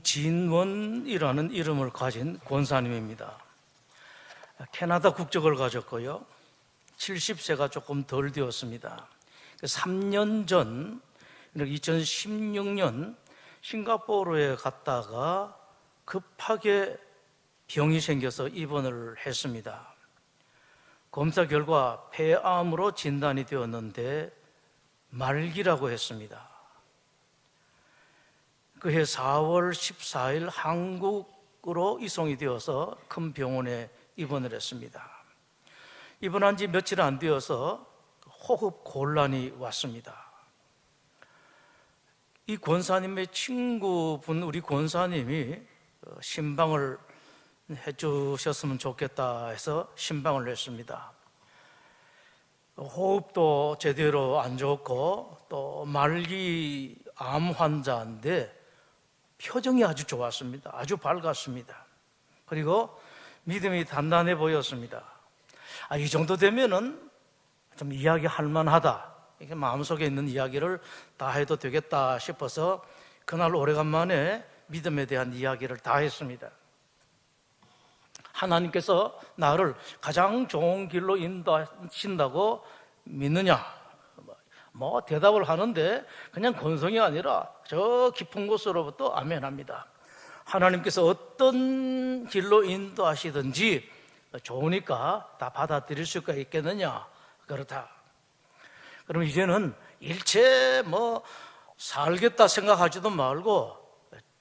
김진원이라는 이름을 가진 권사님입니다. 캐나다 국적을 가졌고요. 70세가 조금 덜 되었습니다. 3년 전 2016년 싱가포르에 갔다가 급하게 병이 생겨서 입원을 했습니다. 검사 결과 폐암으로 진단이 되었는데 말기라고 했습니다. 그해 4월 14일 한국으로 이송이 되어서 큰 병원에 입원을 했습니다. 입원한 지 며칠 안 되어서 호흡 곤란이 왔습니다. 이 권사님의 친구분, 우리 권사님이 신방을 해주셨으면 좋겠다 해서 신방을 했습니다. 호흡도 제대로 안 좋고 또 말기 암 환자인데 표정이 아주 좋았습니다. 아주 밝았습니다. 그리고 믿음이 단단해 보였습니다. 이 정도 되면은 좀 이야기할 만하다. 이게 마음속에 있는 이야기를 다 해도 되겠다 싶어서 그날 오래간만에 믿음에 대한 이야기를 다 했습니다. 하나님께서 나를 가장 좋은 길로 인도하신다고 믿느냐? 대답을 하는데 그냥 건성이 아니라 저 깊은 곳으로부터 아멘합니다. 하나님께서 어떤 길로 인도하시든지 좋으니까 다 받아들일 수가 있겠느냐? 그렇다. 그럼 이제는 일체 살겠다 생각하지도 말고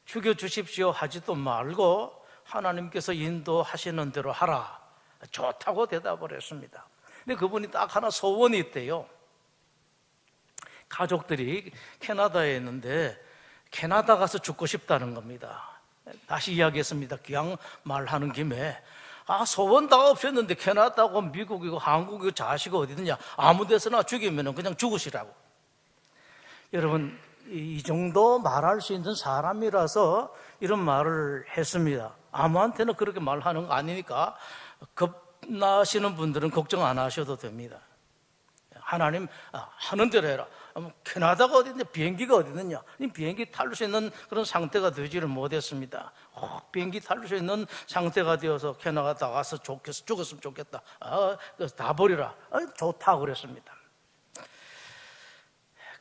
죽여주십시오 하지도 말고 하나님께서 인도하시는 대로 하라. 좋다고 대답을 했습니다. 근데 그분이 딱 하나 소원이 있대요. 가족들이 캐나다에 있는데 캐나다 가서 죽고 싶다는 겁니다. 다시 이야기했습니다. 그냥 말하는 김에 소원 다 없었는데 캐나다고 미국이고 한국이고 자식이 어디든지 아무 데서나 죽이면 그냥 죽으시라고. 여러분, 이 정도 말할 수 있는 사람이라서 이런 말을 했습니다. 아무한테나 그렇게 말하는 거 아니니까 겁나시는 분들은 걱정 안 하셔도 됩니다. 하나님 하는 대로 해라. 캐나다가 어디냐, 비행기가 어디느냐. 비행기 탈 수 있는 그런 상태가 되지를 못했습니다. 비행기 탈 수 있는 상태가 되어서 캐나다 가서 죽었으면 좋겠다. 그래서 다 버리라. 좋다고 그랬습니다.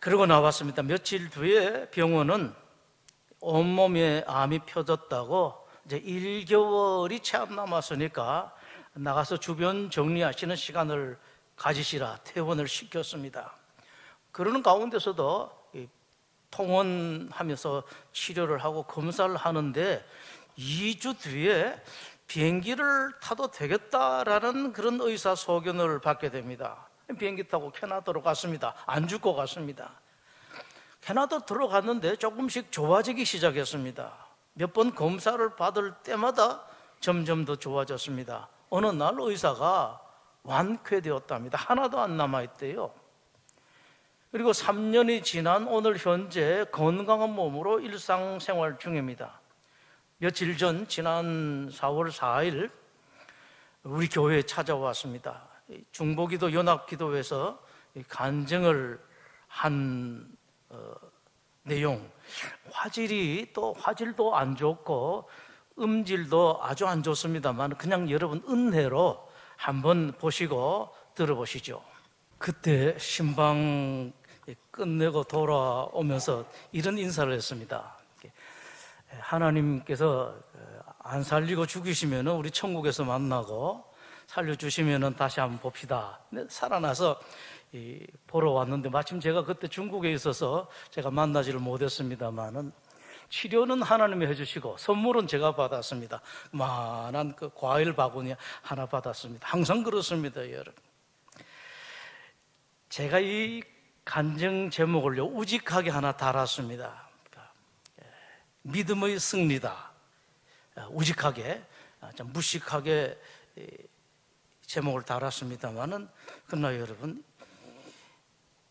그러고 나왔습니다. 며칠 뒤에 병원은 온몸에 암이 펴졌다고 이제 1개월이 채 안 남았으니까 나가서 주변 정리하시는 시간을 가지시라 퇴원을 시켰습니다. 그러는 가운데서도 통원하면서 치료를 하고 검사를 하는데 2주 뒤에 비행기를 타도 되겠다라는 그런 의사소견을 받게 됩니다. 비행기 타고 캐나다로 갔습니다. 안 죽고 갔습니다. 캐나다 들어갔는데 조금씩 좋아지기 시작했습니다. 몇 번 검사를 받을 때마다 점점 더 좋아졌습니다. 어느 날 의사가 완쾌되었답니다. 하나도 안 남아있대요. 그리고 3년이 지난 오늘 현재 건강한 몸으로 일상생활 중입니다. 며칠 전 지난 4월 4일 우리 교회에 찾아왔습니다. 중보기도 연합기도에서 간증을 한 내용, 화질도 안 좋고 음질도 아주 안 좋습니다만 그냥 여러분 은혜로 한번 보시고 들어보시죠. 그때 신방 끝내고 돌아오면서 이런 인사를 했습니다. 하나님께서 안 살리고 죽이시면 우리 천국에서 만나고 살려주시면 다시 한번 봅시다. 살아나서 보러 왔는데 마침 제가 그때 중국에 있어서 제가 만나지를 못했습니다만은 치료는 하나님이 해주시고 선물은 제가 받았습니다. 많은 그 과일 바구니 하나 받았습니다. 항상 그렇습니다, 여러분. 제가 이 간증 제목을요 우직하게 하나 달았습니다. 믿음의 승리다. 우직하게, 좀 무식하게 제목을 달았습니다만은 그러나 여러분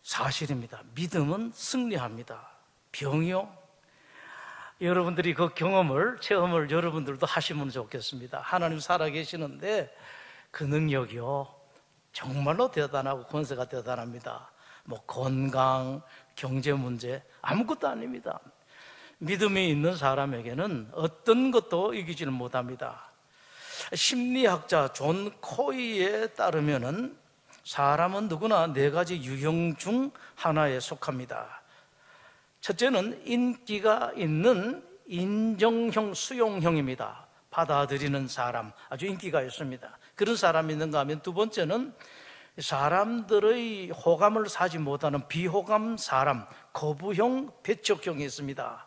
사실입니다. 믿음은 승리합니다. 병이요. 여러분들이 그 체험을 여러분들도 하시면 좋겠습니다. 하나님 살아계시는데 그 능력이요 정말로 대단하고 권세가 대단합니다. 건강, 경제 문제 아무것도 아닙니다. 믿음이 있는 사람에게는 어떤 것도 이기지는 못합니다. 심리학자 존 코이에 따르면은 사람은 누구나 네 가지 유형 중 하나에 속합니다. 첫째는 인기가 있는 인정형, 수용형입니다. 받아들이는 사람, 아주 인기가 있습니다. 그런 사람이 있는가 하면 두 번째는 사람들의 호감을 사지 못하는 비호감 사람, 거부형, 배척형이 있습니다.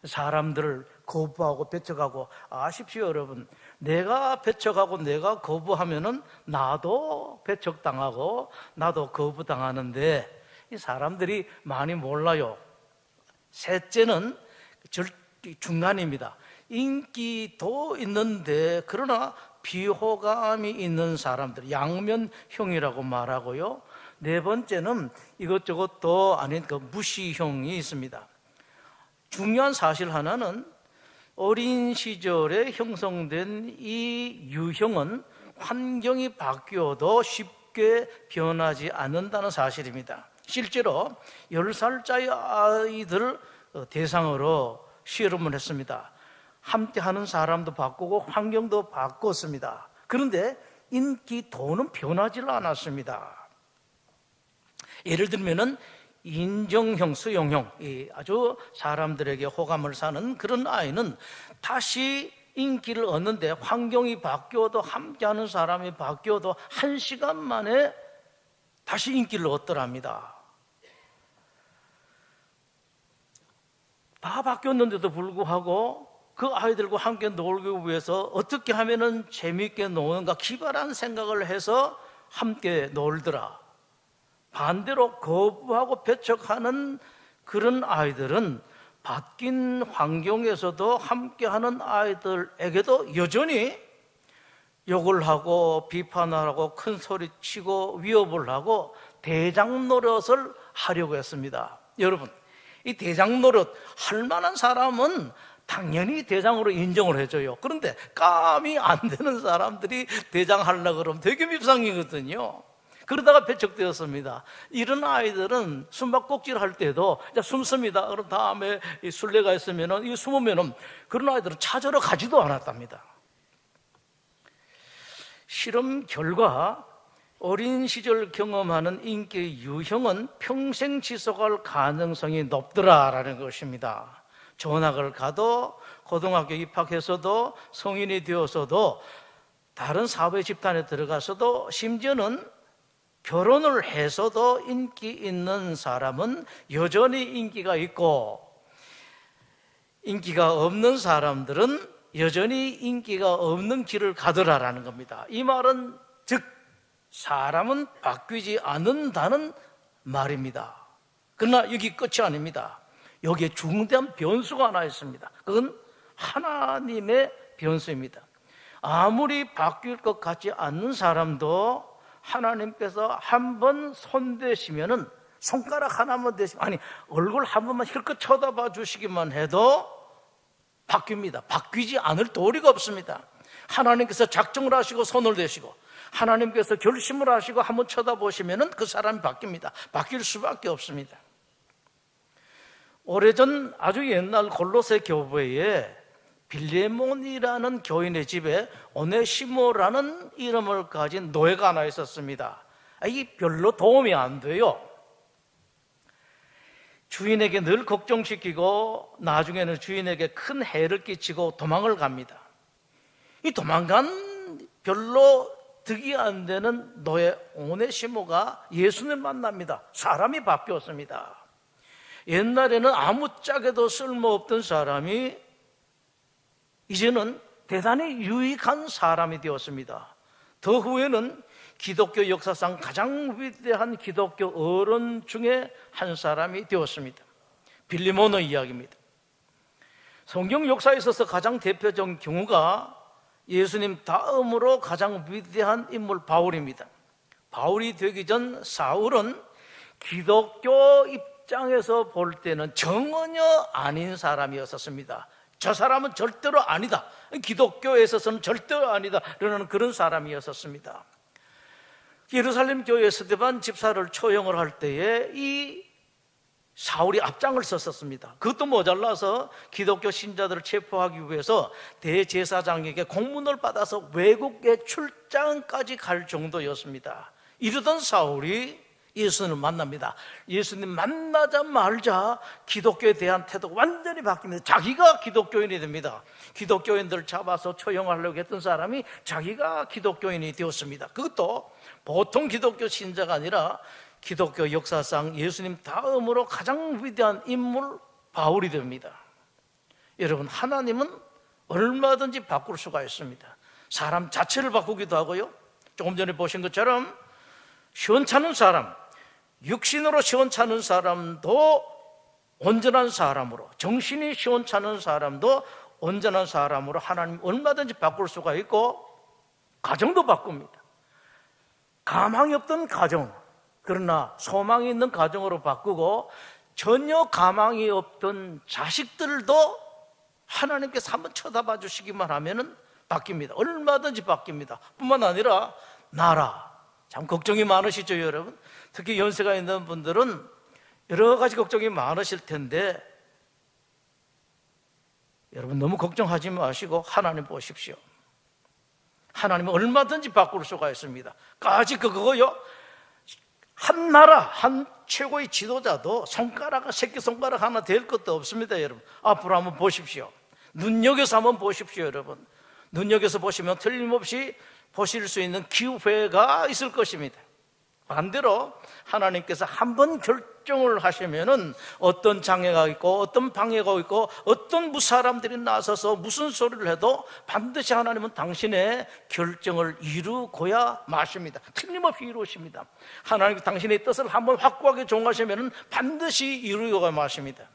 사람들을 거부하고 배척하고, 아십시오 여러분, 내가 배척하고 내가 거부하면은 나도 배척당하고 나도 거부당하는데 이 사람들이 많이 몰라요. 셋째는 중간입니다. 인기도 있는데 그러나 비호감이 있는 사람들, 양면형이라고 말하고요. 네 번째는 이것저것도 아닌 그 무시형이 있습니다. 중요한 사실 하나는 어린 시절에 형성된 이 유형은 환경이 바뀌어도 쉽게 변하지 않는다는 사실입니다. 실제로 10살짜리 아이들 대상으로 실험을 했습니다. 함께 하는 사람도 바꾸고 환경도 바꿨습니다. 그런데 인기도는 변하지 않았습니다. 예를 들면은 인정형, 수용형, 아주 사람들에게 호감을 사는 그런 아이는 다시 인기를 얻는데 환경이 바뀌어도 함께하는 사람이 바뀌어도 1시간 만에 다시 인기를 얻더랍니다. 다 바뀌었는데도 불구하고 그 아이들과 함께 놀기 위해서 어떻게 하면 재미있게 노는가 기발한 생각을 해서 함께 놀더라. 반대로 거부하고 배척하는 그런 아이들은 바뀐 환경에서도 함께하는 아이들에게도 여전히 욕을 하고 비판을 하고 큰 소리 치고 위협을 하고 대장 노릇을 하려고 했습니다. 여러분, 이 대장 노릇 할 만한 사람은 당연히 대장으로 인정을 해줘요. 그런데 감이 안 되는 사람들이 대장 하려고 그러면 되게 밉상이거든요. 그러다가 배척되었습니다. 이런 아이들은 숨바꼭질 할 때도 숨습니다. 그럼 다음에 술래가 있으면 이 숨으면 그런 아이들은 찾으러 가지도 않았답니다. 실험 결과 어린 시절 경험하는 인기 유형은 평생 지속할 가능성이 높더라라는 것입니다. 전학을 가도 고등학교 입학해서도 성인이 되어서도 다른 사회 집단에 들어가서도 심지어는 결혼을 해서도 인기 있는 사람은 여전히 인기가 있고 인기가 없는 사람들은 여전히 인기가 없는 길을 가더라라는 겁니다. 이 말은 즉 사람은 바뀌지 않는다는 말입니다. 그러나 여기 끝이 아닙니다. 여기에 중대한 변수가 하나 있습니다. 그건 하나님의 변수입니다. 아무리 바뀔 것 같지 않는 사람도 하나님께서 한 번 손대시면은 손가락 하나만 대시면 아니 얼굴 한 번만 힐끗 쳐다봐 주시기만 해도 바뀝니다. 바뀌지 않을 도리가 없습니다. 하나님께서 작정을 하시고 손을 대시고 하나님께서 결심을 하시고 한번 쳐다보시면은 그 사람이 바뀝니다. 바뀔 수밖에 없습니다. 오래전 아주 옛날 골로새 교회에 빌레몬이라는 교인의 집에 오네시모라는 이름을 가진 노예가 하나 있었습니다. 이게 별로 도움이 안 돼요. 주인에게 늘 걱정시키고 나중에는 주인에게 큰 해를 끼치고 도망을 갑니다. 이 도망간 별로 득이 안 되는 노예 오네시모가 예수님 만납니다. 사람이 바뀌었습니다. 옛날에는 아무짝에도 쓸모없던 사람이 이제는 대단히 유익한 사람이 되었습니다. 더 후에는 기독교 역사상 가장 위대한 기독교 어른 중에 한 사람이 되었습니다. 빌레몬의 이야기입니다. 성경 역사에 있어서 가장 대표적인 경우가 예수님 다음으로 가장 위대한 인물 바울입니다. 바울이 되기 전 사울은 기독교 입장에서 볼 때는 전혀 아닌 사람이었습니다. 저 사람은 절대로 아니다. 기독교에 있어서는 절대로 아니다. 라는 그런 사람이었습니다. 예루살렘 교회 스데반 집사를 초용을 할 때에 이 사울이 앞장을 섰었습니다. 그것도 모자라서 기독교 신자들을 체포하기 위해서 대제사장에게 공문을 받아서 외국에 출장까지 갈 정도였습니다. 이러던 사울이 예수님을 만납니다. 예수님 만나자마자 기독교에 대한 태도가 완전히 바뀝니다. 자기가 기독교인이 됩니다. 기독교인들을 잡아서 처형하려고 했던 사람이 자기가 기독교인이 되었습니다. 그것도 보통 기독교 신자가 아니라 기독교 역사상 예수님 다음으로 가장 위대한 인물 바울이 됩니다. 여러분, 하나님은 얼마든지 바꿀 수가 있습니다. 사람 자체를 바꾸기도 하고요, 조금 전에 보신 것처럼 시원찮은 사람, 육신으로 시원찮은 사람도 온전한 사람으로, 정신이 시원찮은 사람도 온전한 사람으로 하나님 얼마든지 바꿀 수가 있고, 가정도 바꿉니다. 가망이 없던 가정, 그러나 소망이 있는 가정으로 바꾸고, 전혀 가망이 없던 자식들도 하나님께서 한번 쳐다봐 주시기만 하면은 바뀝니다. 얼마든지 바뀝니다. 뿐만 아니라 나라, 참 걱정이 많으시죠, 여러분? 특히 연세가 있는 분들은 여러 가지 걱정이 많으실 텐데, 여러분 너무 걱정하지 마시고 하나님 보십시오. 하나님은 얼마든지 바꿀 수가 있습니다. 까짓 그거요, 한 나라, 한 최고의 지도자도 새끼손가락 하나 될 것도 없습니다. 여러분, 앞으로 한번 보십시오. 눈여겨서 한번 보십시오. 여러분, 눈여겨서 보시면 틀림없이 보실 수 있는 기회가 있을 것입니다. 반대로 하나님께서 한번 결정을 하시면은 어떤 장애가 있고 어떤 방해가 있고 어떤 무사람들이 나서서 무슨 소리를 해도 반드시 하나님은 당신의 결정을 이루고야 마십니다. 틀림없이 이루십니다. 하나님 당신의 뜻을 한번 확고하게 정하시면은 반드시 이루고야 마십니다.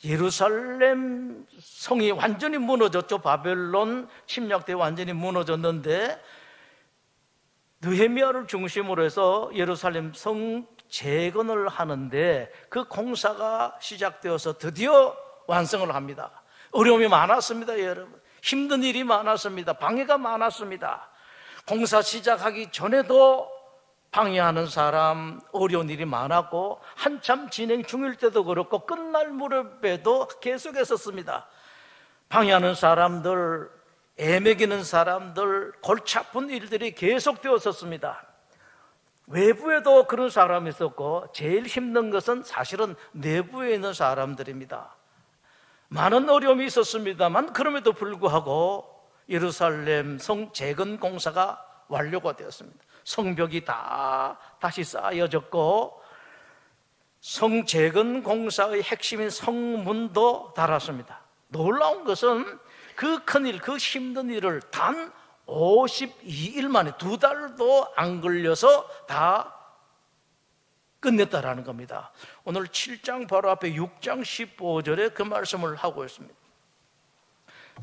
예루살렘 성이 완전히 무너졌죠. 바벨론 침략 때 완전히 무너졌는데, 느헤미야를 중심으로 해서 예루살렘 성 재건을 하는데 그 공사가 시작되어서 드디어 완성을 합니다. 어려움이 많았습니다. 여러분, 힘든 일이 많았습니다. 방해가 많았습니다. 공사 시작하기 전에도 방해하는 사람, 어려운 일이 많았고, 한참 진행 중일 때도 그렇고 끝날 무렵에도 계속했었습니다. 방해하는 사람들, 애매기는 사람들, 골치 아픈 일들이 계속되었었습니다. 외부에도 그런 사람이 있었고, 제일 힘든 것은 사실은 내부에 있는 사람들입니다. 많은 어려움이 있었습니다만 그럼에도 불구하고 예루살렘 성 재건 공사가 완료가 되었습니다. 성벽이 다 다시 쌓여졌고, 성 재건 공사의 핵심인 성문도 달았습니다. 놀라운 것은 그 큰일, 그 힘든 일을 단 52일 만에, 2달도 안 걸려서 다 끝냈다라는 겁니다. 오늘 7장 바로 앞에 6장 15절에 그 말씀을 하고 있습니다.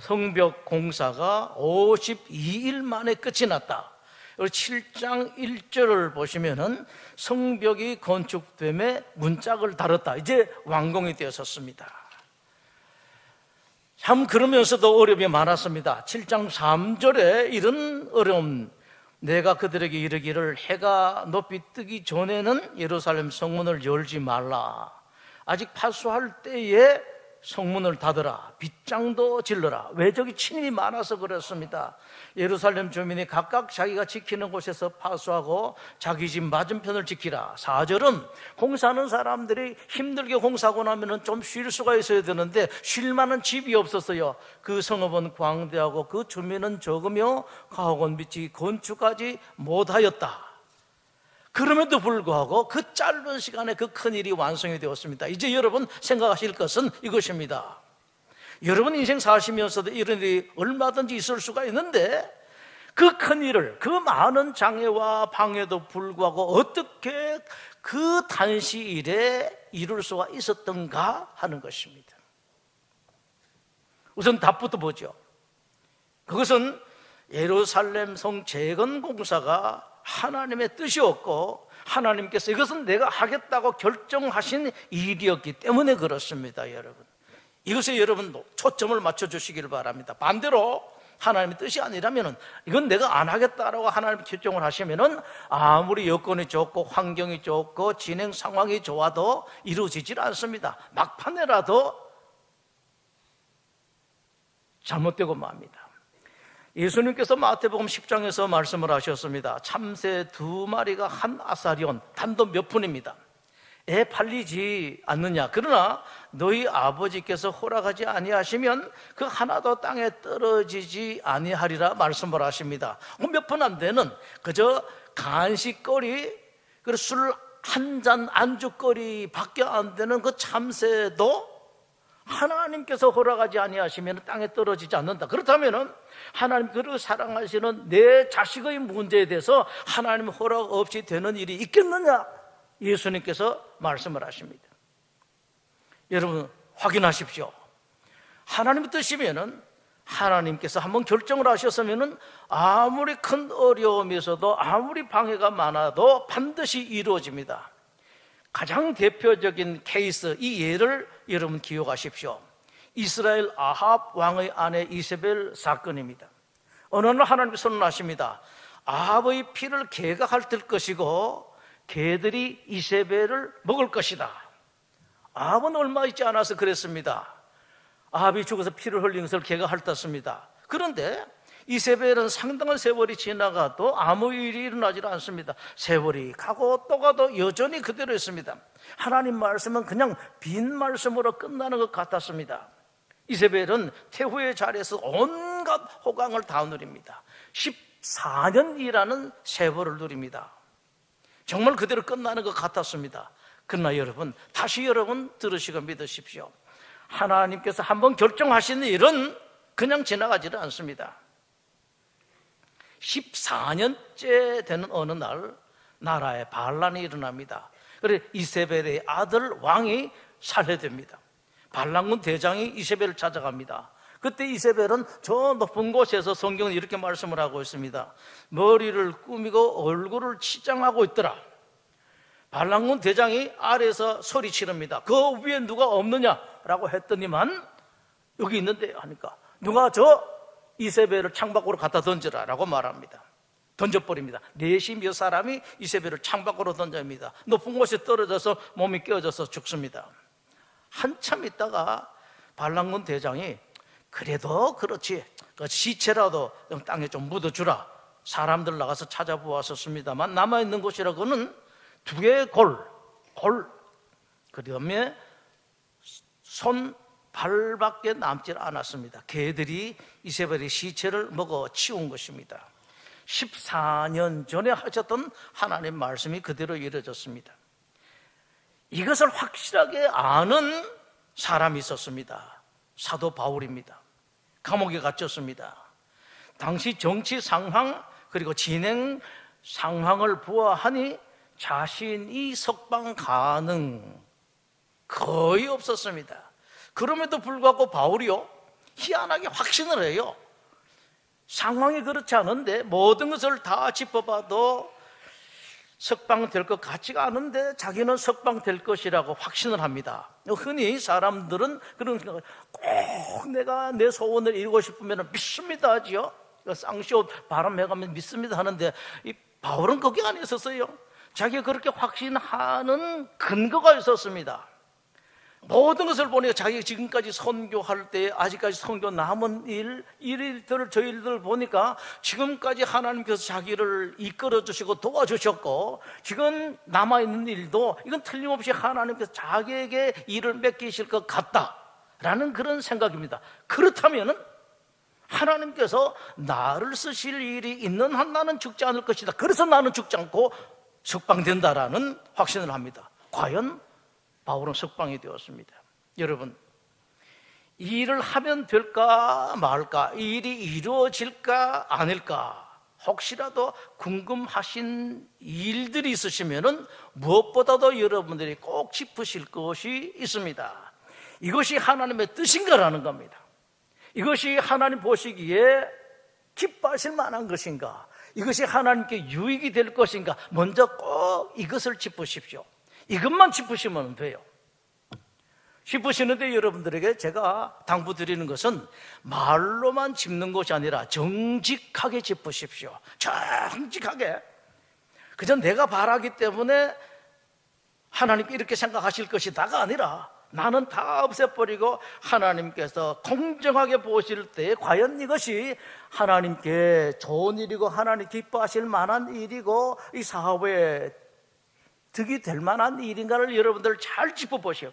성벽 공사가 52일 만에 끝이 났다. 7장 1절을 보시면은 성벽이 건축됨에 문짝을 달았다. 이제 완공이 되었습니다. 참 그러면서도 어려움이 많았습니다. 7장 3절에 이런 어려움, 내가 그들에게 이르기를 해가 높이 뜨기 전에는 예루살렘 성문을 열지 말라. 아직 파수할 때에 성문을 닫으라. 빗장도 질러라. 외적이 친일이 많아서 그렇습니다. 예루살렘 주민이 각각 자기가 지키는 곳에서 파수하고 자기 집 맞은편을 지키라. 4절은 공사하는 사람들이 힘들게 공사하고 나면 좀 쉴 수가 있어야 되는데 쉴 만한 집이 없었어요. 그 성읍은 광대하고 그 주민은 적으며 가옥은 빛이 건축하지 못하였다. 그럼에도 불구하고 그 짧은 시간에 그 큰일이 완성이 되었습니다. 이제 여러분 생각하실 것은 이것입니다. 여러분 인생 사시면서도 이런 일이 얼마든지 있을 수가 있는데, 그 큰일을, 그 많은 장애와 방해도 불구하고 어떻게 그 단시일에 이룰 수가 있었던가 하는 것입니다. 우선 답부터 보죠. 그것은 예루살렘 성 재건 공사가 하나님의 뜻이었고, 하나님께서 이것은 내가 하겠다고 결정하신 일이었기 때문에 그렇습니다. 여러분, 이것에 여러분 초점을 맞춰주시길 바랍니다. 반대로 하나님의 뜻이 아니라면 이건 내가 안 하겠다라고 하나님 결정을 하시면은 아무리 여건이 좋고 환경이 좋고 진행 상황이 좋아도 이루어지질 않습니다. 막판에라도 잘못되고 맙니다. 예수님께서 마태복음 10장에서 말씀을 하셨습니다. 참새 2마리가 한 아사리온, 단돈 몇 푼입니다. 애 팔리지 않느냐? 그러나 너희 아버지께서 허락하지 아니하시면 그 하나도 땅에 떨어지지 아니하리라 말씀을 하십니다. 몇 푼 안 되는 그저 간식거리, 술 한 잔 안주거리 밖에 안 되는 그 참새도 하나님께서 허락하지 아니하시면 땅에 떨어지지 않는다. 그렇다면 하나님 그를 사랑하시는 내 자식의 문제에 대해서 하나님 허락 없이 되는 일이 있겠느냐? 예수님께서 말씀을 하십니다. 여러분 확인하십시오. 하나님의 뜻이면은 하나님께서 한번 결정을 하셨으면은 아무리 큰 어려움에서도 아무리 방해가 많아도 반드시 이루어집니다. 가장 대표적인 케이스, 이 예를 여러분 기억하십시오. 이스라엘 아합 왕의 아내 이세벨 사건입니다. 어느 날 하나님이 선언하십니다. 아합의 피를 개가 핥을 것이고 개들이 이세벨을 먹을 것이다. 아합은 얼마 있지 않아서 그랬습니다. 아합이 죽어서 피를 흘린 것을 개가 핥았습니다. 그런데 이세벨은 상당한 세월이 지나가도 아무 일이 일어나지 않습니다. 세월이 가고 또 가도 여전히 그대로 있습니다. 하나님 말씀은 그냥 빈 말씀으로 끝나는 것 같았습니다. 이세벨은 태후의 자리에서 온갖 호강을 다 누립니다. 14년이라는 세월을 누립니다. 정말 그대로 끝나는 것 같았습니다. 그러나 여러분, 다시 여러분 들으시고 믿으십시오. 하나님께서 한번 결정하신 일은 그냥 지나가지는 않습니다. 14년째 되는 어느 날 나라에 반란이 일어납니다. 그래서 이세벨의 아들 왕이 살해됩니다. 반란군 대장이 이세벨을 찾아갑니다. 그때 이세벨은 저 높은 곳에서 성경은 이렇게 말씀을 하고 있습니다. 머리를 꾸미고 얼굴을 치장하고 있더라. 반란군 대장이 아래에서 소리치릅니다. 그 위에 누가 없느냐라고 했더니만 여기 있는데 하니까 누가 저 이세벨을 창밖으로 갖다 던져라 라고 말합니다. 던져버립니다. 넷이 몇 사람이 이세벨을 창밖으로 던집니다. 높은 곳에 떨어져서 몸이 깨어져서 죽습니다. 한참 있다가 반란군 대장이 그래도 그렇지 그 시체라도 땅에 좀 묻어주라. 사람들 나가서 찾아보았었습니다만 남아있는 곳이라고는 2개의 골 그 다음에 손 발밖에 남질 않았습니다. 개들이 이세벨의 시체를 먹어 치운 것입니다. 14년 전에 하셨던 하나님 말씀이 그대로 이루어졌습니다. 이것을 확실하게 아는 사람이 있었습니다. 사도 바울입니다. 감옥에 갇혔습니다. 당시 정치 상황 그리고 진행 상황을 보아하니 자신이 석방 가능 거의 없었습니다. 그럼에도 불구하고 바울이요 희한하게 확신을 해요. 상황이 그렇지 않은데 모든 것을 다 짚어봐도 석방될 것 같지가 않은데 자기는 석방될 것이라고 확신을 합니다. 흔히 사람들은 그런 생각을 꼭 내가 내 소원을 이루고 싶으면 믿습니다 하지요. 쌍시옷 바람해가면 믿습니다 하는데 이 바울은 거기 안에 있었어요. 자기가 그렇게 확신하는 근거가 있었습니다. 모든 것을 보니 자기가 지금까지 선교할 때 아직까지 선교 남은 일들 저 일들 보니까 지금까지 하나님께서 자기를 이끌어 주시고 도와주셨고 지금 남아있는 일도 이건 틀림없이 하나님께서 자기에게 일을 맡기실 것 같다라는 그런 생각입니다. 그렇다면 하나님께서 나를 쓰실 일이 있는 한 나는 죽지 않을 것이다. 그래서 나는 죽지 않고 석방된다라는 확신을 합니다. 과연 바울은 석방이 되었습니다. 여러분, 이 일을 하면 될까 말까, 이 일이 이루어질까 아닐까 혹시라도 궁금하신 일들이 있으시면 무엇보다도 여러분들이 꼭 짚으실 것이 있습니다. 이것이 하나님의 뜻인가라는 겁니다. 이것이 하나님 보시기에 기뻐하실 만한 것인가, 이것이 하나님께 유익이 될 것인가, 먼저 꼭 이것을 짚으십시오. 이것만 짚으시면 돼요. 싶으시는데 여러분들에게 제가 당부드리는 것은 말로만 짚는 것이 아니라 정직하게 짚으십시오. 정직하게. 그저 내가 바라기 때문에 하나님께 이렇게 생각하실 것이다가 아니라 나는 다 없애버리고 하나님께서 공정하게 보실 때 과연 이것이 하나님께 좋은 일이고 하나님 기뻐하실 만한 일이고 이 사업에 득이 될 만한 일인가를 여러분들 잘 짚어보셔요.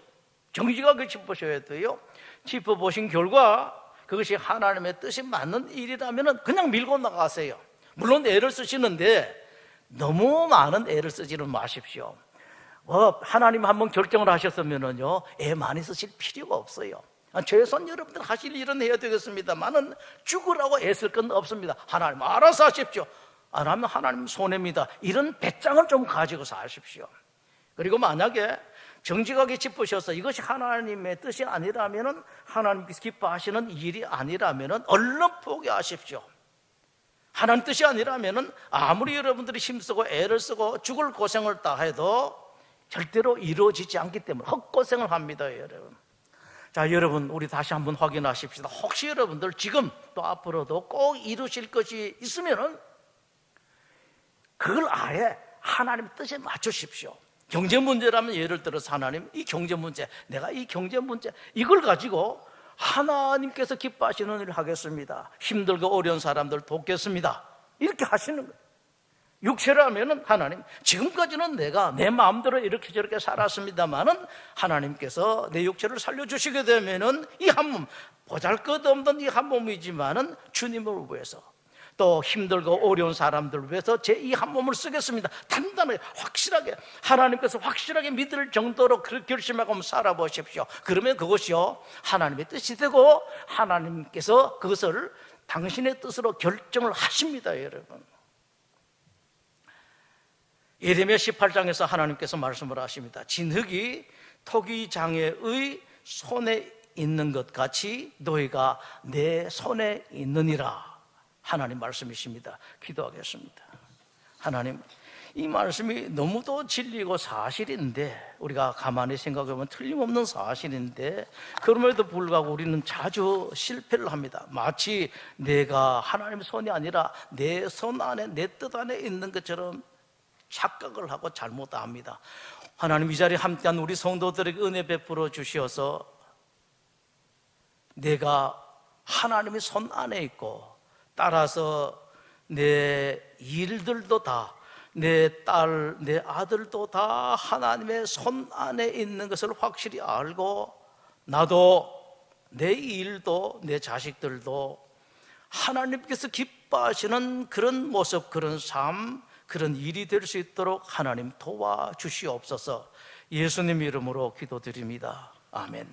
정직하게 짚어보셔야 돼요. 짚어보신 결과 그것이 하나님의 뜻이 맞는 일이라면 그냥 밀고 나가세요. 물론 애를 쓰시는데 너무 많은 애를 쓰지는 마십시오. 하나님 한번 결정을 하셨으면요 애 많이 쓰실 필요가 없어요. 최소한 여러분들 하실 일은 해야 되겠습니다만은 죽으라고 애쓸 건 없습니다. 하나님 알아서 하십시오. 안 하면 하나님 손해입니다. 이런 배짱을 좀 가지고 사십시오. 그리고 만약에 정직하게 짚으셔서 이것이 하나님의 뜻이 아니라면, 하나님께서 기뻐하시는 일이 아니라면 얼른 포기하십시오. 하나님 뜻이 아니라면 아무리 여러분들이 힘쓰고 애를 쓰고 죽을 고생을 다 해도 절대로 이루어지지 않기 때문에 헛고생을 합니다, 여러분. 자, 여러분, 우리 다시 한번 확인하십시다. 혹시 여러분들 지금 또 앞으로도 꼭 이루실 것이 있으면은 그걸 아예 하나님 뜻에 맞추십시오. 경제 문제라면 예를 들어서 하나님, 이 경제 문제, 내가 이 경제 문제 이걸 가지고 하나님께서 기뻐하시는 일을 하겠습니다. 힘들고 어려운 사람들 돕겠습니다. 이렇게 하시는 거예요. 육체라면은 하나님, 지금까지는 내가 내 마음대로 이렇게 저렇게 살았습니다만은 하나님께서 내 육체를 살려주시게 되면은 이 한 몸, 보잘것없는 이 한 몸이지만은 주님을 위해서, 또 힘들고 어려운 사람들을 위해서 제 이 한 몸을 쓰겠습니다. 단단하게, 확실하게, 하나님께서 확실하게 믿을 정도로 그렇게 결심하고 한번 살아보십시오. 그러면 그것이요 하나님의 뜻이 되고 하나님께서 그것을 당신의 뜻으로 결정을 하십니다, 여러분. 예레미야 18장에서 하나님께서 말씀을 하십니다. 진흙이 토기장애의 손에 있는 것 같이 너희가 내 손에 있느니라. 하나님 말씀이십니다. 기도하겠습니다. 하나님, 이 말씀이 너무도 진리고 사실인데, 우리가 가만히 생각해보면 틀림없는 사실인데, 그럼에도 불구하고 우리는 자주 실패를 합니다. 마치 내가 하나님의 손이 아니라 내 손 안에, 내 뜻 안에 있는 것처럼 착각을 하고 잘못합니다. 하나님, 이 자리에 함께한 우리 성도들에게 은혜 베풀어 주시어서 내가 하나님의 손 안에 있고, 따라서 내 일들도 다, 내 딸, 내 아들도 다 하나님의 손 안에 있는 것을 확실히 알고, 나도, 내 일도, 내 자식들도 하나님께서 기뻐하시는 그런 모습, 그런 삶, 그런 일이 될 수 있도록 하나님 도와주시옵소서. 예수님 이름으로 기도드립니다. 아멘.